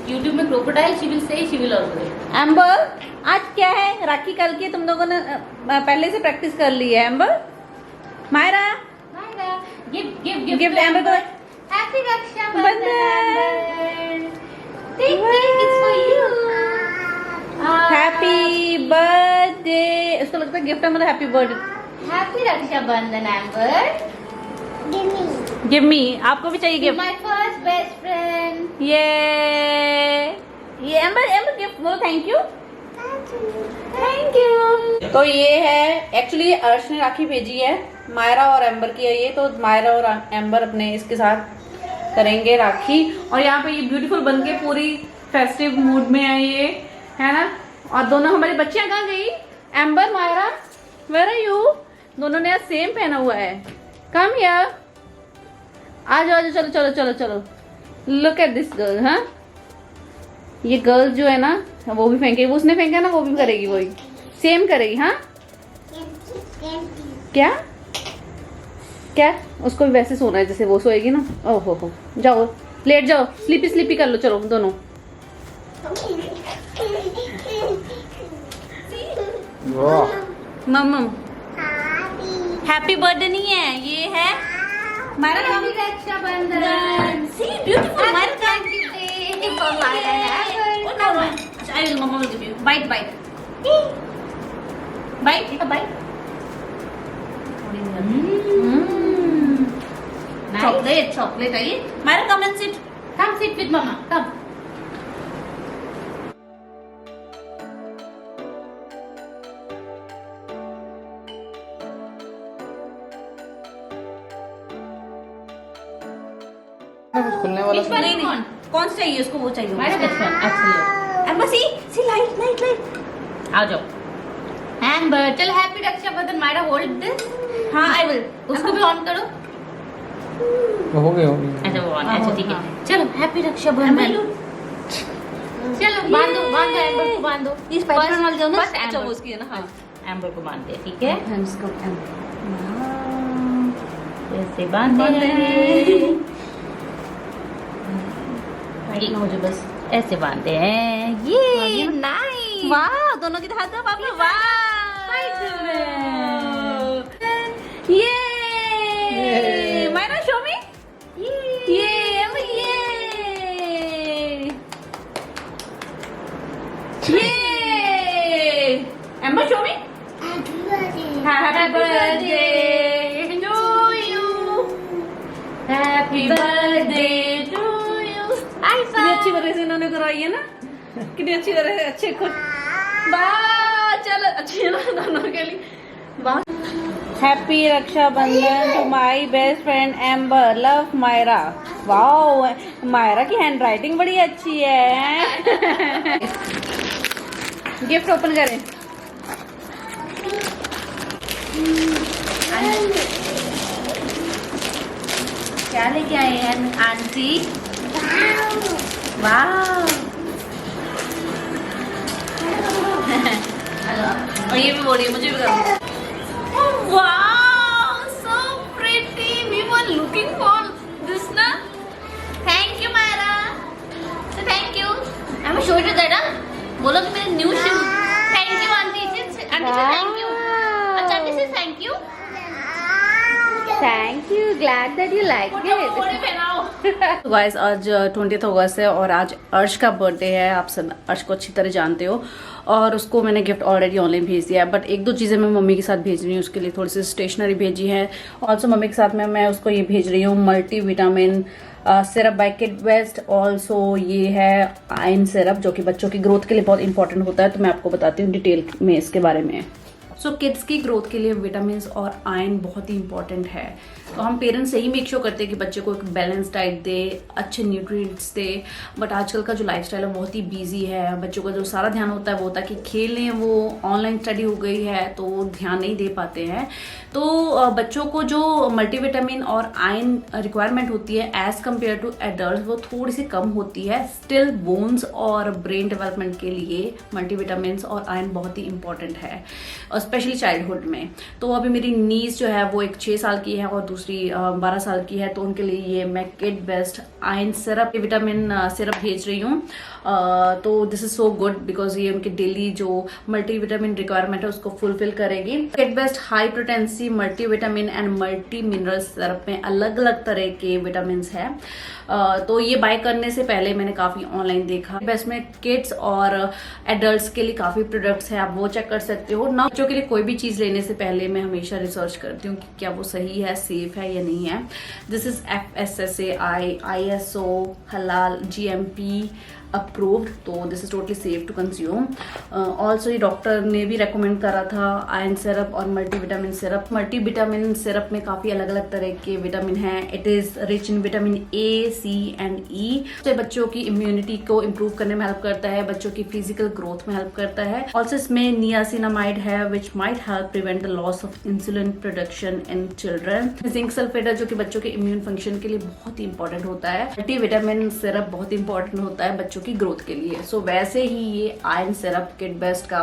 YouTube में crocodile, she will say, she will also say. Amber आज क्या है? राखी कल की तुम लोगों ने पहले से प्रैक्टिस कर ली है। Amber, Myra, Myra, give gift to Amber को। Happy Raksha Bandhan. Bandhan. Take, it's for you. Happy birthday. उसको लगता है गिफ्ट है मतलब happy birthday. Happy Raksha Bandhan, Amber. Give me, आपको भी चाहिए gift? My first best friend. ये एम्बर गिफ्ट बोलो थैंक यू। Thank you. तो ये है एक्चुअली अर्श ने राखी भेजी है, मायरा और एम्बर की है ये। तो मायरा और एम्बर अपने इसके साथ करेंगे राखी। और यहाँ पे ये ब्यूटीफुल बन के पूरी फेस्टिव मूड में है ये, है ना। और दोनों हमारी बच्चियां कहाँ गई? Amber, Myra, where are you? दोनों ने आज सेम पहना हुआ है। कम हियर, आ जाओ, चलो चलो चलो चलो। Look at this girl. हाँ, ये गर्ल जो है ना वो भी फेंकेगी, उसने फेंका ना वो भी करेगी, वही सेम करेगी। हाँ, क्या क्या उसको भी वैसे सोना है जैसे वो सोएगी ना। ओहो हो, जाओ लेट जाओ, स्लीपी स्लीपी कर लो, चलो दोनों। मम्म हैप्पी बर्थडे नहीं है, ये है मायरा का Happy Raksha Bandhan. सी ब्यूटीफुल मायरा का। For Myra and Amber. Oh no, I will, mama will give you. Bite. Bite. Nice. Chocolate है ये। Myra, come and sit. Come sit with Mama. Come. खुलने वाला Which one नहीं you नहीं, want? कौन सा चाहिए उसको? वो चाहिए। Myra best friend. Absolutely. Amber see light. आ जाओ। Amber, चलो Happy Raksha Bandhan. Myra hold this. हाँ, I will. उसको भी ऑन करो। हो गए अच्छा वो ऑन, हाँ, अच्छा ठीक है। हाँ। चलो Happy Raksha एम्बर Bandhan. लू। चलो बांधो Amber को बांधो। इस पैटर्न वाले जो ना First अच्छा Amber. वो उसकी है ना। हाँ, Amber को बांधते हैं, ठीक है? hands को ऐसे बांधते हैं। टाइट ना हो जाए बस। ऐसे बांधते हैं। ये नाइस। वाह, दोनों की हाथ दो पापा। वाह, ये मायरा शो मी। ये Amber show me. Happy birthday to you. Happy birthday to you. कितनी अच्छी तरह से इन्होंने करवाई है ना, कितनी अच्छी तरह से। अच्छे खुद वाह, चल अच्छी है ना दोनों के लिए। वाह, happy Raksha Bandhan to my best friend Amber, love Myra. Wow, Myra की हैंड राइटिंग बड़ी अच्छी है। गिफ्ट ओपन करें। क्या लेके आए हैं आंटी? वाह। और ये भी बोल रही है मुझे भी करना। वाह, so pretty, we were looking for this ना। Thank you Myra. So thank you. I'm gonna show you that. बोलो कि मेरे new shoes. Thank you aunty ji. Aunty से थैंक यू। अच्छा आंटी से thank you. Thank you, glad that you like it. Guys, आज 20 अगस्त है और आज अर्श का बर्थडे है। आप सब अर्श को अच्छी तरह जानते हो और उसको मैंने गिफ्ट ऑलरेडी ऑनलाइन भेज दिया है। बट एक दो चीज़ें मैं मम्मी के साथ भेज रही हूँ, उसके लिए थोड़ी सी स्टेशनरी भेजी है। ऑल्सो मम्मी के साथ में मैं उसको ये भेज रही हूँ multivitamin syrup by kid west. Also ये है आयरन सिरप जो कि बच्चों की ग्रोथ के लिए बहुत इंपॉर्टेंट होता है। तो मैं आपको बताती हूँ डिटेल में इसके बारे में। सो किड्स की ग्रोथ के लिए विटामिन और आयरन बहुत ही इंपॉर्टेंट है। तो हम पेरेंट्स यही मेक श्योर करते हैं कि बच्चे को एक बैलेंस डाइट दे, अच्छे न्यूट्रिएंट्स दे। बट आजकल का जो लाइफस्टाइल है बहुत ही बिजी है। बच्चों का जो सारा ध्यान होता है वो होता है कि खेलें, वो ऑनलाइन स्टडी हो गई है तो वो ध्यान नहीं दे पाते हैं। तो बच्चों को जो मल्टीविटामिन और आयरन रिक्वायरमेंट होती है एज कम्पेयर टू एडल्ट वो थोड़ी सी कम होती है। स्टिल बोन्स और ब्रेन डेवलपमेंट के लिए मल्टीविटामिन और आयरन बहुत ही इंपॉर्टेंट है। और स्पेशली चाइल्डहुड में। तो अभी मेरी नीज जो है वो एक 6 साल की है और दूसरी 12 साल की है, तो उनके लिए ये मैं kid best iron syrup, vitamin syrup भेज रही हूँ। तो this is so good because ये उनके डेली जो मल्टीविटामिन रिक्वायरमेंट है उसको फुलफिल करेगी। Kid best high potency multivitamin and multi mineral syrup में अलग अलग तरह के विटामिन है। तो ये बाय करने से पहले मैंने काफी ऑनलाइन देखा, बेस्ट में किड्स और एडल्ट्स के लिए काफी प्रोडक्ट्स हैं, आप वो चेक कर सकते हो ना। बच्चों के लिए कोई भी चीज लेने से पहले मैं हमेशा रिसर्च करती हूँ कि क्या वो सही है, सेफ है या नहीं है। This is FSSAI ISO halal GMP approved, तो this is totally safe to consume. Also ये डॉक्टर ने भी रेकमेंड करा था आयरन सिरप और मल्टीविटामिन सिरप। मल्टीविटामिन सिरप में काफी अलग अलग तरह के विटामिन हैं। It is rich in vitamin A, C and E। तो बच्चों की इम्यूनिटी को इम्प्रूव करने में हेल्प करता है, बच्चों की फिजिकल ग्रोथ में हेल्प करता है। ऑल्सो इसमें नियासिनामाइड है which might help prevent the loss of insulin production in children. Zinc sulphate है जो कि बच्चों के इम्यून फंक्शन के लिए बहुत ही इंपॉर्टेंट होता है। मल्टीविटामिन सिरप बहुत इंपॉर्टेंट होता है बच्चों की ग्रोथ के लिए। सो वैसे ही ये आयरन सिरप किड बेस्ट का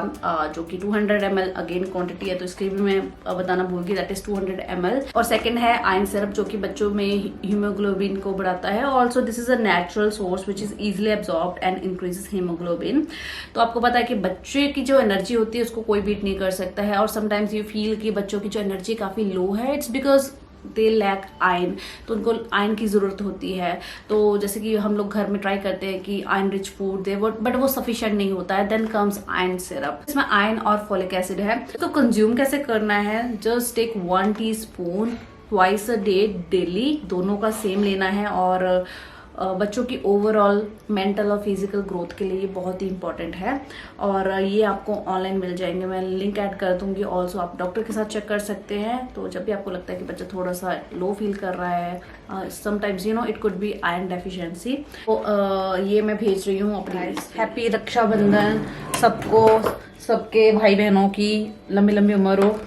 जो कि 200 ml अगेन क्वांटिटी है, तो इसके भी मैं बताना भूल गई, दैट इज 200 ml। और सेकंड है आयरन सिरप जो कि बच्चों में हीमोग्लोबिन को बढ़ाता है। Also this is a natural source which is easily absorbed and increases haemoglobin. तो आपको पता है कि बच्चे की जो एनर्जी होती है उसको कोई बीट नहीं कर सकता है, और समटाइम्स यू फील कि बच्चों की जो एनर्जी काफी लो है, it's because they lack iron, तो उनको आयरन की जरूरत होती है। तो जैसे कि हम लोग घर में ट्राई करते हैं कि आयरन रिच फूड दे, बट वो सफिशिएंट नहीं होता है। देन कम्स आयरन सिरप, इसमें आयरन और फोलिक एसिड है। तो कंज्यूम कैसे करना है, just take 1 teaspoon twice a day daily, दोनों का सेम लेना है। और बच्चों की ओवरऑल मेंटल और फिजिकल ग्रोथ के लिए ये बहुत ही इंपॉर्टेंट है। और ये आपको ऑनलाइन मिल जाएंगे, मैं लिंक ऐड कर दूंगी। ऑल्सो आप डॉक्टर के साथ चेक कर सकते हैं। तो जब भी आपको लगता है कि बच्चा थोड़ा सा लो फील कर रहा है, sometimes you know it could be iron deficiency, तो ये मैं भेज रही हूँ अपनी। हैप्पी रक्षाबंधन सबको, सबके भाई बहनों की लंबी लंबी उम्र हो।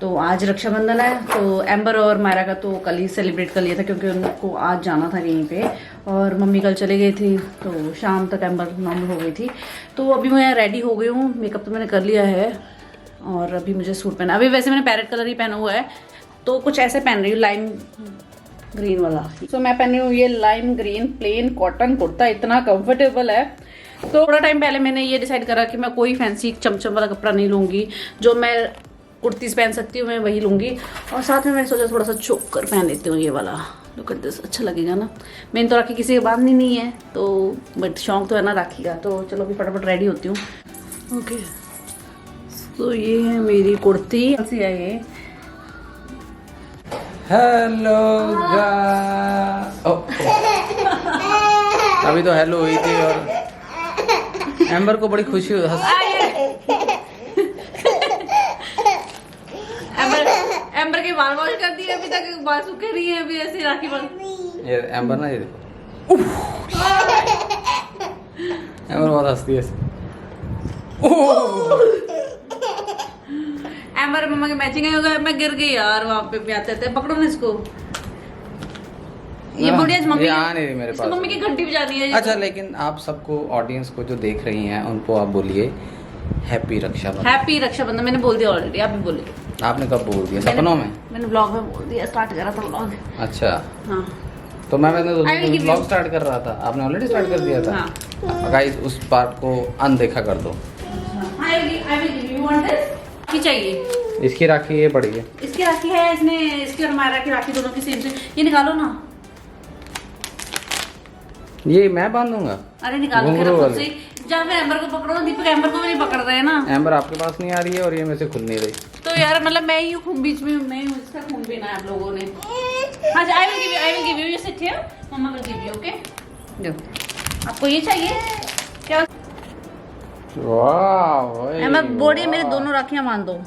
तो आज रक्षाबंधन है, तो एम्बर और मायरा का तो कल ही सेलिब्रेट कर लिया था क्योंकि उनको आज जाना था कहीं पे, और मम्मी कल चले गई थी, तो शाम तक एम्बर नॉर्मल हो गई थी। तो अभी मैं रेडी हो गई हूँ, मेकअप तो मैंने कर लिया है, और अभी मुझे सूट पहना। अभी वैसे मैंने पैरेट कलर ही पहना हुआ है, तो कुछ ऐसे पहन रही हूँ लाइम ग्रीन वाला। तो मैं पहन रही हूँ ये lime green plain cotton kurta, इतना कंफर्टेबल है। तो थोड़ा टाइम पहले मैंने ये डिसाइड करा कि मैं कोई फैंसी चमचम वाला कपड़ा नहीं लूँगी, जो मैं कुर्तीज पहन सकती हूँ मैं वही लूँगी। और साथ में मैंने सोचा थोड़ा सा चोकर पहन लेती हूँ, ये वाला लुक एट दिस, अच्छा लगेगा ना। मैंने तो राखी किसी के बांधनी नहीं है, तो बट शौक तो है ना राखी का। तो चलो अभी फटाफट रेडी होती हूँ। ओके, तो ये है मेरी कुर्ती, कैसी है ये? हेलो अभी तो हेलो हुई थी और एम्बर को बड़ी खुशी हुई। एम्बर के बाल वॉश कर दिए, अभी तक बाल सूखे नहीं है, अभी ऐसे राखी बाल। ये एम्बर ना, ये देखो एम्बर बहुत हंसती है। एम्बर मम्मा के मैचिंग है, होगा मैं गिर गई यार वहाँ पे भी आते थे। पकड़ो ना इसको, ये बुढ़िया मम्मी आ नहीं रही मेरे पास, मम्मी की घंटी बजानी है। अच्छा, लेकिन आप सबको ऑडियंस को जो देख रही हैं उनको आप बोलिए हैप्पी रक्षाबंधन। हैप्पी रक्षाबंधन मैंने बोल दिया ऑलरेडी, आप भी बोलिए। आपने कब बोल दिया? सपनों में? मैंने ब्लॉग में बोल दिया, स्टार्ट करा था ब्लॉग। अच्छा हाँ, तो मैंने ब्लॉग स्टार्ट कर रहा था, आपने ऑलरेडी स्टार्ट कर दिया था। हाँ। गाइस उस पार्ट को अनदेखा कर दो। की चाहिए इसकी राखी ये पड़ी है, इसकी राखी है, इसने इसकी और मायरा की राखी दोनों की सेम से। ये निकालो ना, ये मैं बांधूंगा। अरे निकालो फिर खुद से, जहाँ फिर एम्बर को पकड़ो। दीपक एम्बर को भी नहीं पकड़ रहे हैं ना। एम्बर आपके पास नहीं आ रही है और ये मेरे से खुल नहीं रही। तो यार मतलब मैं ही हूँ बीच में, मैं हूँ, इसका खून पीना है आप लोगों ने। हाँ, I will give you, you sit here, mamma will give you, okay. जो आपको ये चाहिए क्या? वाह, एम्बर बॉडी मेरी दोनों राखियाँ मान दो,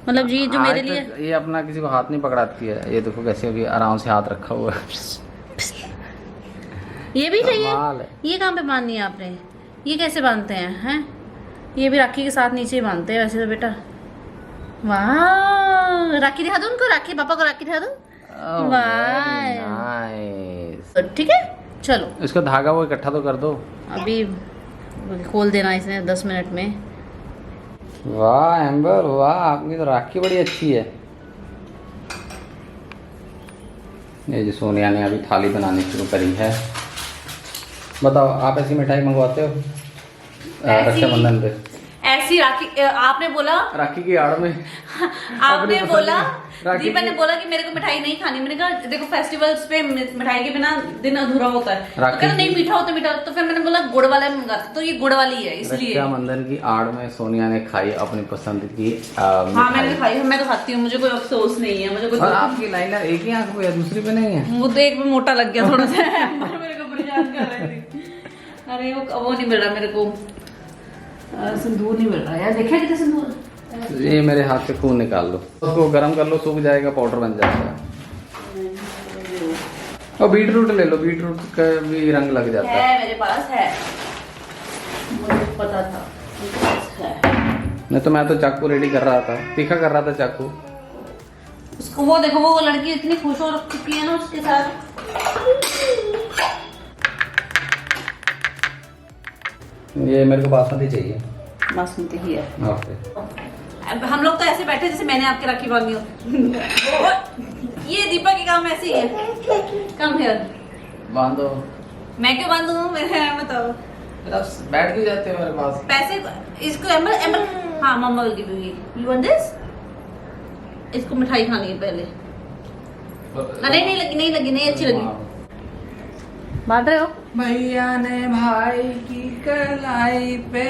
मतलब जी जो मेरे लिए। ये अपना किसी को हाथ नहीं पकड़ाती है, ये देखो कैसे अभी आराम से हाथ रखा हुआ है। ये भी चाहिए? ये कहाँ पे बांधनी है आपने? ये कैसे बांधते हैं? ये भी राखी के साथ नीचे ही बांधते हैं वैसे तो बेटा। वाह, राखी दिखा दो उनको, राखी पापा को राखी दिखा दो। वाह, ठीक है, चलो इसका धागा वो इकट्ठा तो कर दो। अभी खोल देना इसने 10 मिनट में। वाह एम्बर, वाह आपकी तो राखी बड़ी अच्छी है। ये जी सोनिया ने अभी थाली बनानी शुरू करी है। बताओ आप ऐसी मिठाई मंगवाते हो रक्षाबंधन पे? ऐसी राखी आपने बोला, राखी की आड़ में आपने अपनी बोला, राखी दीपा ने की- बोला कि मेरे को मिठाई नहीं खानी। मैंने कहा देखो फेस्टिवल्स पे मिठाई के बिना दिन अधूरा होता है। तो राखी कहता नहीं की- मीठा हो तो मीठा हो। तो फिर मैंने बोला गुड़ वाला मंगाते, तो ये गुड़ वाली है इसलिए। रक्षाबंधन की आड़ में सोनिया ने खाई अपनी पसंद की हाँ मिठाई। मैंने खाई, मैं तो खाती हूँ, मुझे कोई अफसोस नहीं है। मुझे कोई और आपकी लाइनर एक ही आंख पे है, दूसरी पे नहीं है। वो तो एक में मोटा लग गया थोड़ा सा मेरे को परेशान कर रही थी। अरे वो नहीं मिल रहा मेरे को, सिंदूर नहीं मिल रहा यार। देखा कितना सिंदूर? ये मेरे हाथ से खून निकाल लो, उसको गर्म कर लो, सूख जाएगा, पाउडर बन जाएगा। और बीटरूट ले लो, बीटरूट का भी रंग लग जाता है। है मेरे पास है, मुझे पता था मेरे पास है। नहीं तो मैं तो चाकू रेडी कर रहा था, तीखा कर रहा था चाकू। उसको वो देखो, वो लड़की इतनी खुश हो चुकी है ना उसके साथ। ये मेरे को बासमती चाहिए। बासमती ही है। ओके। अब हम लोग तो ऐसे बैठे जैसे मैंने आपकी राखी बांधी हो। ये दीपा के काम ऐसे ही है। Come here. बांधो। मैं क्यों बांधू? मेरे बताओ। बैठ क्यों जाते हो मेरे पास? पैसे इसको एम्बर एम्बर, हाँ mumma will give you want this. इसको मिठाई खानी है पहले। नहीं लगी, नहीं लगी, नहीं अच्छी लगी। बांध रहे हो? भैया ने भाई की कलाई पे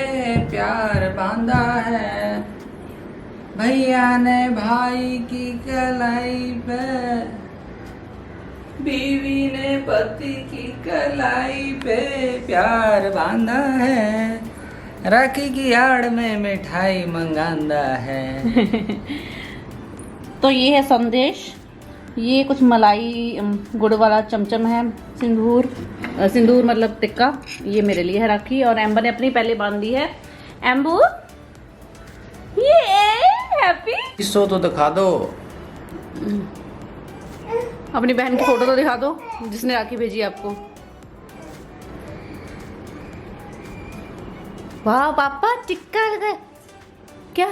प्यार बांधा है, भैया ने भाई की कलाई पे, बीवी ने पति की कलाई पे प्यार बांधा है, राखी की आड़ में मिठाई मंगांदा है। तो ये है संदेश। ये कुछ मलाई गुड़ वाला चमचम है। सिंदूर मतलब टिक्का, ये मेरे लिए है राखी। और एम्बर ने अपनी पहले बांध दी है। एम्बू ये हैप्पी। सो तो दिखा दो, अपनी बहन की फोटो तो दिखा दो जिसने राखी भेजी आपको। वाह पापा टिक्का लगा। क्या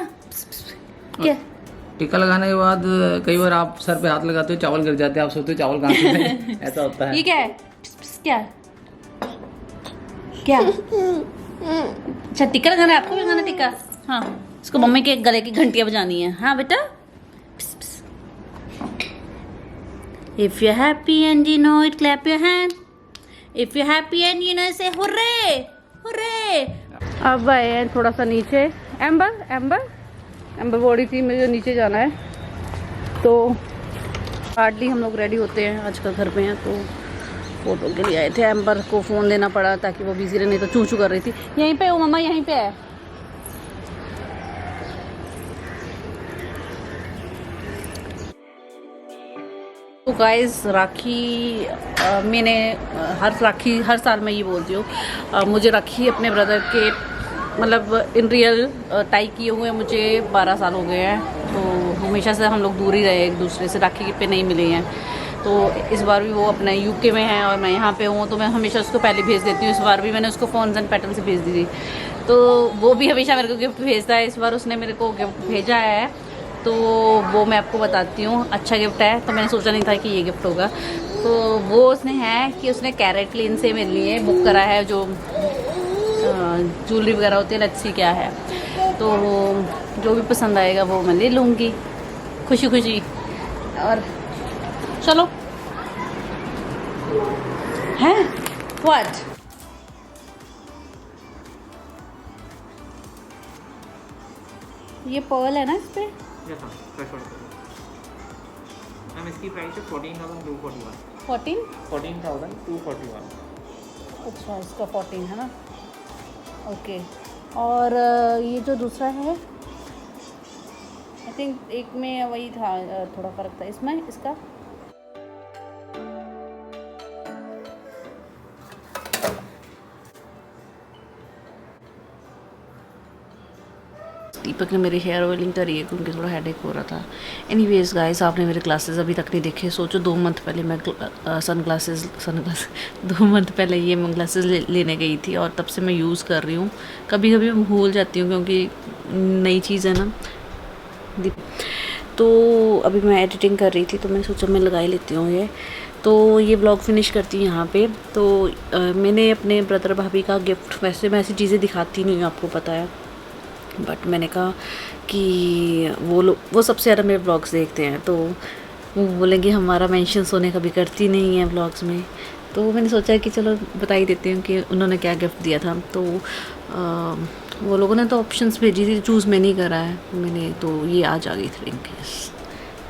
क्या? टिक्का लगाने के बाद कई बार आप सर पे हाथ लगाते हो, चावल गिर जाते हैं, आप सोचते हो चावल कहाँ से गिरे? ऐसा होता है। ये क्या है? क्या क्या? अच्छा टिक्का लगाना है आपको भी, लगाना टिक्का? हाँ, इसको मम्मी के गले की घंटियां बजानी है। हाँ बेटा। If you're happy and you know it, clap your hand. If you're happy and you know, say hooray, hooray. अब आए हैं थोड़ा सा नीचे। एम्बर बोल रही थी मुझे नीचे जाना है, तो हार्डली हम लोग रेडी होते हैं आजकल घर पे हैं, तो फोटो के लिए आए थे। एम्बर को फ़ोन देना पड़ा ताकि वो बिजी रहे, नहीं तो चू चू कर रही थी। यहीं पे हो मम्मा, यहीं पे है। तो गाइस राखी मैंने हर साल मैं ये बोलती हूँ, मुझे राखी अपने ब्रदर के मतलब इन रियल टाई किए हुए मुझे 12 साल हो गए हैं। तो हमेशा से हम लोग दूर ही रहे एक दूसरे से, राखी पे नहीं मिले हैं। तो इस बार भी वो अपने यूके में है और मैं यहाँ पे हूँ, तो मैं हमेशा उसको पहले भेज देती हूँ। इस बार भी मैंने उसको फोन्स एंड पैटर्न से भेज दी थी, तो वो भी हमेशा मेरे को गिफ्ट भेजता है। इस बार उसने मेरे को गिफ्ट भेजा है, तो वो मैं आपको बताती हूँ। अच्छा गिफ्ट है, तो मैंने सोचा नहीं था कि ये गिफ्ट होगा। तो वो उसने है कि उसने कैरेट लेन से मेरे लिए बुक करा है, जो ज्वेलरी वगैरह होती है, लच्छी क्या है, तो जो भी पसंद आएगा वो मैं ले लूँगी खुशी खुशी। और चलो हैं व्हाट ये पर्ल है ना इस पे? मैम इसकी प्राइस है 14,241। 14,241। अच्छा इसका 14 है ना, ओके। और ये जो दूसरा है आई थिंक एक में वही था, थोड़ा फ़र्क था इसमें इसका। दीपक ने मेरी हेयर ऑयलिंग करी है क्योंकि थोड़ा हेडेक हो रहा था। एनीवेज गाइस, आपने मेरे क्लासेस अभी तक नहीं देखे। सोचो 2 मंथ पहले मैं सन ग्लासेस 2 मंथ पहले ये मैं ग्लासेस लेने गई थी और तब से मैं यूज़ कर रही हूँ। कभी कभी मैं भूल जाती हूँ क्योंकि नई चीज़ है ना। तो अभी मैं एडिटिंग कर रही थी तो मैंने सोचा मैं लगा ही लेती हूँ ये। तो ये ब्लॉग फिनिश करती हूँ यहाँ पे। तो मैंने अपने ब्रदर भाभी का गिफ्ट, वैसे मैं ऐसी चीज़ें दिखाती नहीं हूँ, आपको पता है, बट मैंने कहा कि वो सबसे ज़्यादा मेरे ब्लॉग्स देखते हैं तो वो बोलेंगे हमारा मेंशन सोने कभी करती नहीं है ब्लॉग्स में। तो मैंने सोचा कि चलो बता ही देती हूँ कि उन्होंने क्या गिफ्ट दिया था। तो वो लोगों ने तो ऑप्शंस भेजी थी, चूज़ मैं नहीं करा है मैंने, तो ये आज आ गई थी रिंग्स।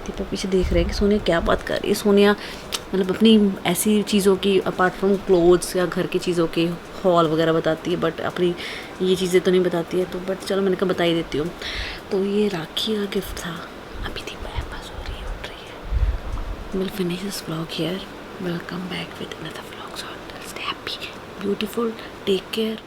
दीपक पीछे देख रहे हैं कि सोनिया क्या बात कर रही है। सोनिया मतलब अपनी ऐसी चीज़ों की अपार्ट फ्रॉम क्लोथ्स या घर की चीज़ों के हॉल वगैरह बताती है, बट अपनी ये चीज़ें तो नहीं बताती है। तो बट चलो मैंने कहा बता ही देती हूँ। तो ये राखी का गिफ्ट था। अभी दीपक पास हो रही है, उठ रही है। Will finish this vlog here, will come back with another vlog. So stay happy, beautiful, take care.